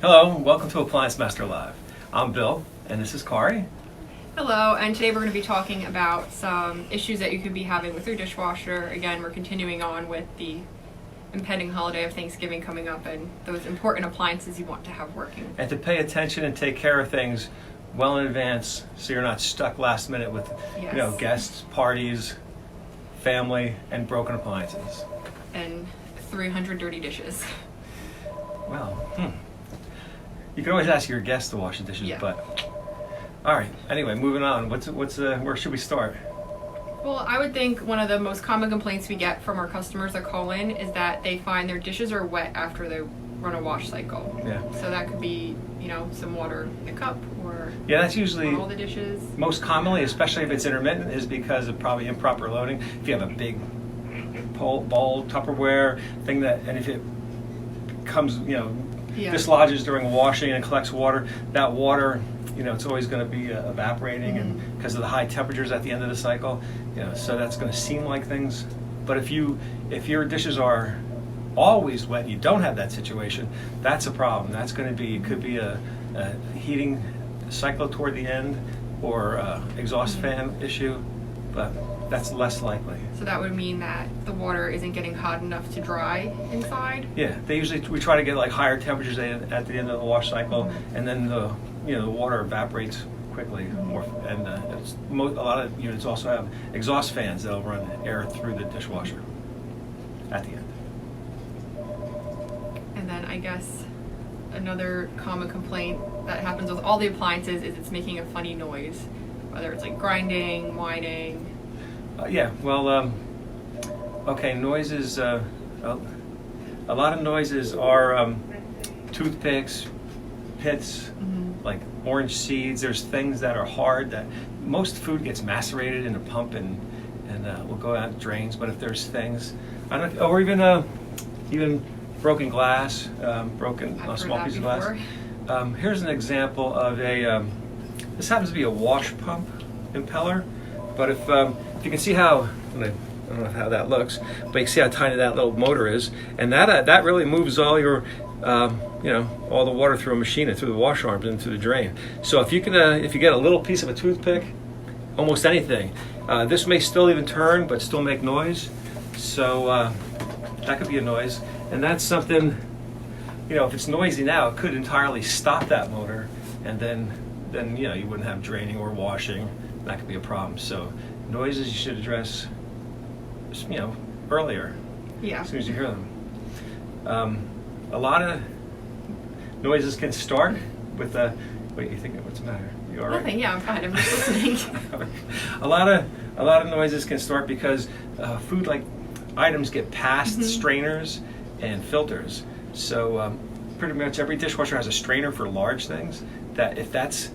Hello, welcome to Appliance Master Live. I'm Bill, and this is Kari. Hello, and today we're going to be talking about some issues that you could be having with your dishwasher. Again, we're continuing on with the impending holiday of Thanksgiving coming up and those important appliances you want to have working. And to pay attention and take care of things well in advance so you're not stuck last minute with guests, parties, family, and broken appliances. And 300 dirty dishes. Well, you can always ask your guests to wash the dishes, but all right. Anyway, moving on. Where should we start? Well, I would think one of the most common complaints we get from our customers that call in is that they find their dishes are wet after they run a wash cycle. Yeah. So that could be, some water in the cup or that's usually all the dishes. Most commonly, especially if it's intermittent, is because of probably improper loading. If you have a big bowl, Tupperware thing and if it comes, dislodges during washing and collects water, that water, it's always going to be evaporating, and because of the high temperatures at the end of the cycle, so that's going to seem like things. But if your dishes are always wet, you don't have that situation, that's a problem. That's going to could be a heating cycle toward the end or exhaust fan issue, but that's less likely. So that would mean that the water isn't getting hot enough to dry inside? Yeah, we try to get like higher temperatures at the end of the wash cycle, and then the water evaporates quickly. And a lot of units also have exhaust fans that'll run air through the dishwasher at the end. And then I guess another common complaint that happens with all the appliances is it's making a funny noise, whether it's like grinding, whining. Noises. A lot of noises are toothpicks, pits, like orange seeds. There's things that are hard that most food gets macerated in a pump and will go out drains. But if there's things, or even broken glass, a small piece of glass. Here's an example of this happens to be a wash pump impeller, but if you can see how, I don't know how that looks, but you can see how tiny that little motor is, and that really moves all your, all the water through a machine and through the wash arms into the drain. So if you get a little piece of a toothpick, almost anything, this may still even turn, but still make noise. So that could be a noise, and that's something, if it's noisy now, it could entirely stop that motor, and then you wouldn't have draining or washing. That could be a problem. So noises you should address, earlier. Yeah. As soon as you hear them. A lot of noises can start with what are you thinking? What's the matter? You all right? Nothing. Yeah, I'm fine. I'm just listening. A lot of noises can start because food like items get past strainers and filters. So pretty much every dishwasher has a strainer for large things. That it's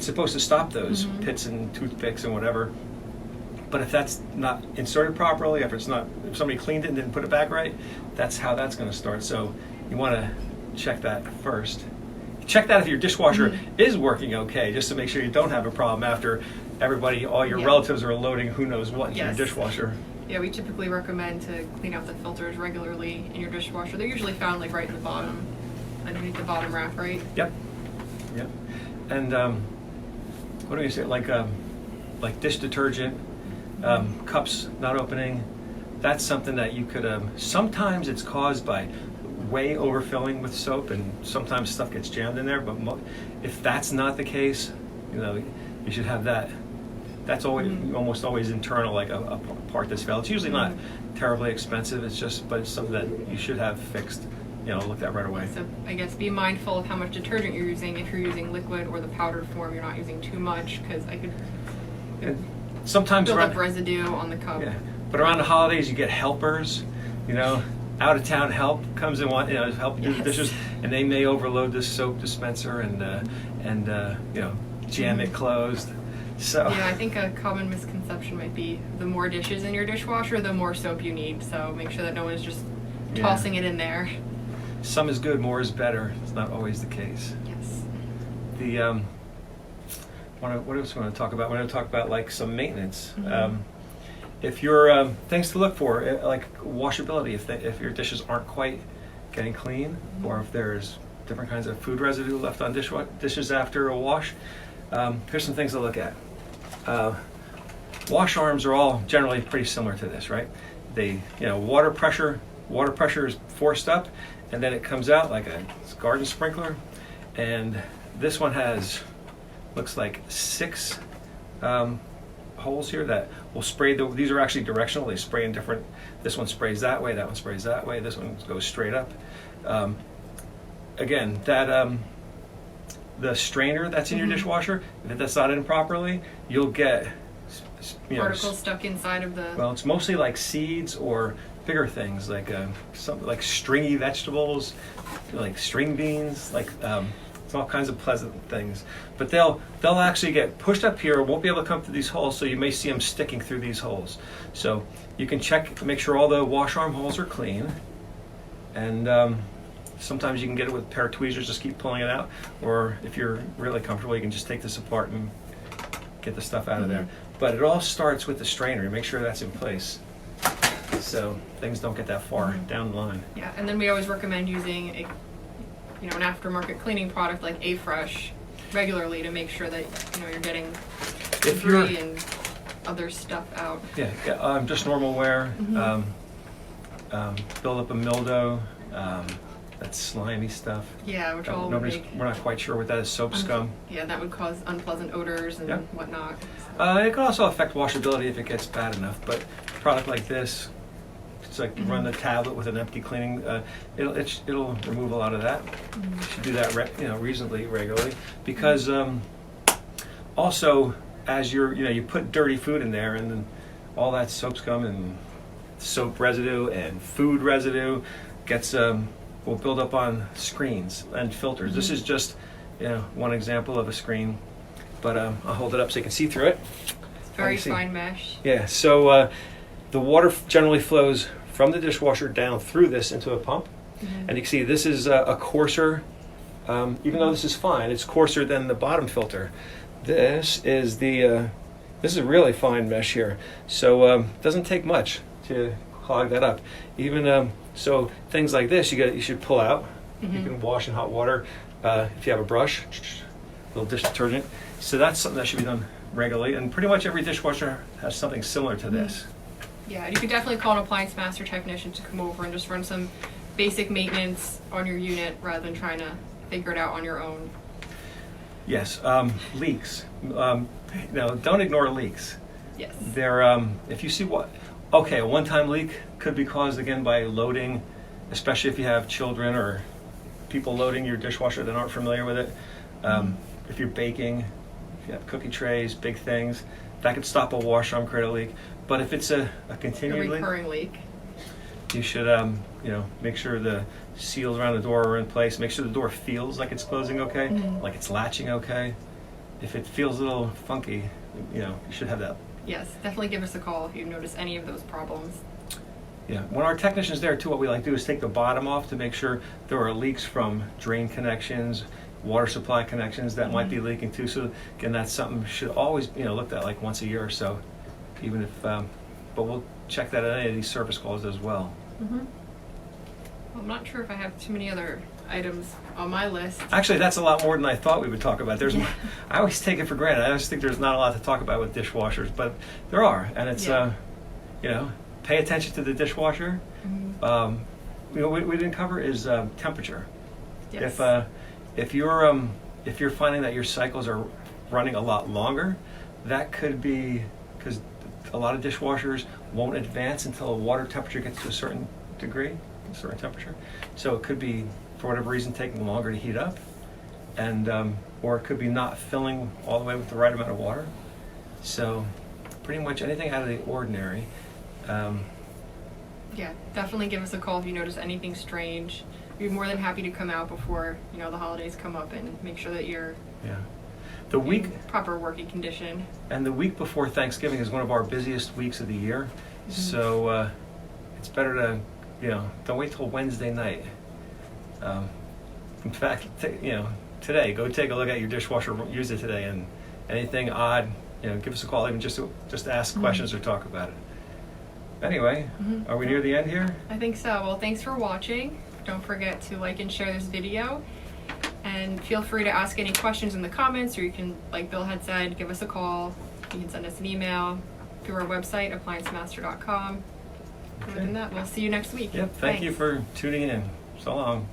supposed to stop those pits and toothpicks and whatever. But if that's not inserted properly, if somebody cleaned it and didn't put it back right, that's how that's going to start. So you want to check that first. Check that if your dishwasher is working okay, just to make sure you don't have a problem after all your relatives are loading who knows what into your dishwasher. Yeah, we typically recommend to clean out the filters regularly in your dishwasher. They're usually found like right in the bottom, underneath the bottom rack, right? Yep. And what do you say? Like dish detergent, cups not opening. That's something that you could. Sometimes it's caused by way overfilling with soap, and sometimes stuff gets jammed in there. But if that's not the case, you should have that. That's almost always internal, like a part that's failed. It's usually not terribly expensive. But it's something that you should have fixed. Look at right away. So I guess be mindful of how much detergent you're using. If you're using liquid or the powdered form, you're not using too much, because I could sometimes build up residue on the cup. Yeah, but around the holidays you get helpers. Out of town help comes and help do the dishes, and they may overload the soap dispenser and jam it closed. So yeah, I think a common misconception might be the more dishes in your dishwasher, the more soap you need. So make sure that no one's just tossing it in there. Some is good, more is better. It's not always the case. Yes. What else do we want to talk about? We're going to talk about like some maintenance. If you're things to look for, like washability, if your dishes aren't quite getting clean, or if there's different kinds of food residue left on dishes after a wash. Here's some things to look at. Wash arms are all generally pretty similar to this, right? They, water pressure is forced up, and then it comes out like a garden sprinkler. And this one looks like 6 holes here that will spray. These are actually directional. They spray in different. This one sprays that way. That one sprays that way. This one goes straight up. Again, the strainer that's in your dishwasher, if that's not in properly, you'll get particles stuck inside of the. Well, it's mostly like seeds or bigger things like something like stringy vegetables, like string beans, like it's all kinds of pleasant things. But they'll actually get pushed up here, won't be able to come through these holes, so you may see them sticking through these holes. So you can check, make sure all the wash arm holes are clean, and sometimes you can get it with a pair of tweezers, just keep pulling it out, or if you're really comfortable, you can just take this apart and get the stuff out of there. But it all starts with the strainer. Make sure that's in place, so things don't get that far down the line. Yeah, and then we always recommend using an aftermarket cleaning product like A-Fresh regularly to make sure that you're getting debris and other stuff out. Yeah, just normal wear. Build up a mildew. That's slimy stuff. Yeah, which all we're not quite sure what that is. Soap scum. Yeah, that would cause unpleasant odors and whatnot. It can also affect washability if it gets bad enough. But a product like this, it's like run the tablet with an empty cleaning. It'll remove a lot of that. You should do that reasonably regularly, because also as you put dirty food in there, and then all that soap scum and soap residue and food residue gets will build up on screens and filters. This is just one example of a screen, but I'll hold it up so you can see through it. It's very fine mesh. Yeah, so the water generally flows from the dishwasher down through this into a pump, and you can see this is a coarser, even though this is fine, it's coarser than the bottom filter. This is this is really fine mesh here, so it doesn't take much to clog that up. Even so, things like this you should pull out. You can wash in hot water if you have a brush, a little dish detergent. So that's something that should be done regularly, and pretty much every dishwasher has something similar to this. Yeah, you could definitely call an appliance master technician to come over and just run some basic maintenance on your unit rather than trying to figure it out on your own. Yes, leaks. Don't ignore leaks. Yes. They're if you see a one-time leak could be caused again by loading, especially if you have children or people loading your dishwasher that aren't familiar with it. If you're baking, if you have cookie trays, big things, that could stop a wash arm, create a leak. But if it's a continued recurring leak, you should make sure the seals around the door are in place. Make sure the door feels like it's closing okay, like it's latching okay. If it feels a little funky, you should have that. Yes, definitely give us a call if you notice any of those problems. Yeah, when our technician's there too, what we like to do is take the bottom off to make sure there are leaks from drain connections, water supply connections that might be leaking too. So again, that's something should always looked at like once a year or so, even if. But we'll check that at any of these service calls as well. Well, I'm not sure if I have too many other items on my list. Actually, that's a lot more than I thought we would talk about. I always take it for granted. I always think there's not a lot to talk about with dishwashers, but there are, and it's pay attention to the dishwasher. What we didn't cover is temperature. Yes. If you're finding that your cycles are running a lot longer, that could be because a lot of dishwashers won't advance until a water temperature gets to a certain degree, a certain temperature. So it could be, for whatever reason, taking longer to heat up, and or it could be not filling all the way with the right amount of water. So pretty much anything out of the ordinary. Yeah, definitely give us a call if you notice anything strange. We'd be more than happy to come out before the holidays come up and make sure that you're in proper working condition. And the week before Thanksgiving is one of our busiest weeks of the year, so it's better to don't wait till Wednesday night. In fact, today go take a look at your dishwasher, use it today, and anything odd, give us a call, even just ask questions or talk about it. Anyway, are we near the end here? I think so. Well, thanks for watching. Don't forget to like and share this video. And feel free to ask any questions in the comments, or you can, like Bill had said, give us a call. You can send us an email through our website, appliancemaster.com. Other than that, we'll see you next week. Yep, thank you Thanks. for tuning in. So long.